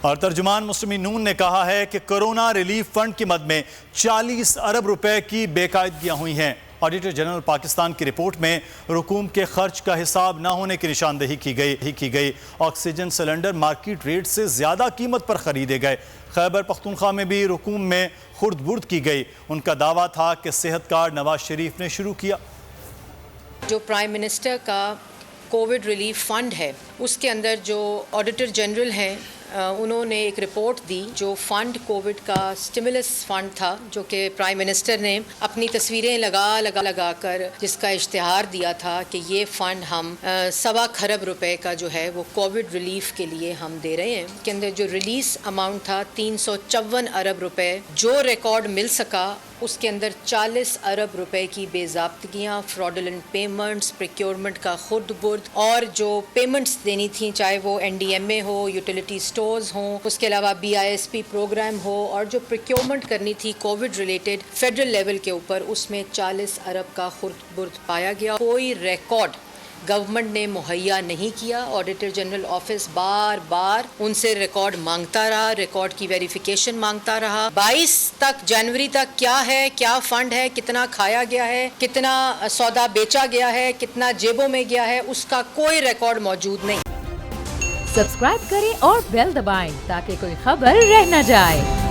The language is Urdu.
اور ترجمان مسلم نون نے کہا ہے کہ کرونا ریلیف فنڈ کی مد میں 40 ارب روپے کی بے قاعدگیاں ہوئی ہیں۔ آڈیٹر جنرل پاکستان کی رپورٹ میں رقوم کے خرچ کا حساب نہ ہونے کی نشاندہی کی گئی۔ آکسیجن سلنڈر مارکیٹ ریٹ سے زیادہ قیمت پر خریدے گئے۔ خیبر پختونخوا میں بھی رقوم میں خرد برد کی گئی۔ ان کا دعویٰ تھا کہ صحت کارڈ نواز شریف نے شروع کیا۔ جو پرائم منسٹر کا کووڈ ریلیف فنڈ ہے اس کے اندر جو آڈیٹر جنرل ہیں انہوں نے ایک رپورٹ دی جو فنڈ کووڈ کا سٹیمولس فنڈ تھا جو کہ پرائم منسٹر نے اپنی تصویریں لگا کر جس کا اشتہار دیا تھا کہ یہ فنڈ ہم 1.25 کھرب روپے کا جو ہے وہ کووڈ ریلیف کے لیے ہم دے رہے ہیں۔ کے اندر جو ریلیز اماؤنٹ تھا 354 ارب روپے، جو ریکارڈ مل سکا اس کے اندر 40 ارب روپے کی بے ضابطگیاں، فراڈولنٹ پیمنٹس، پریکیورمنٹ کا خرد برد اور جو پیمنٹس دینی تھیں چاہے وہ NDMA ہو، یوٹیلیٹی سٹورز ہوں، اس کے علاوہ BISP پروگرام ہو، اور جو پریکیورمنٹ کرنی تھی کووڈ ریلیٹڈ فیڈرل لیول کے اوپر اس میں 40 ارب کا خرد برد پایا گیا۔ کوئی ریکارڈ گورنمنٹ نے مہیا نہیں کیا۔ آڈیٹر جنرل آفس بار بار ان سے ریکارڈ مانگتا رہا، ریکارڈ کی ویریفیکیشن مانگتا رہا۔ 22 جنوری تک کیا ہے، کیا فنڈ ہے، کتنا کھایا گیا ہے، کتنا سودا بیچا گیا ہے، کتنا جیبوں میں گیا ہے، اس کا کوئی ریکارڈ موجود نہیں۔ سبسکرائب کریں اور بیل دبائیں تاکہ کوئی خبر رہ نہ جائے۔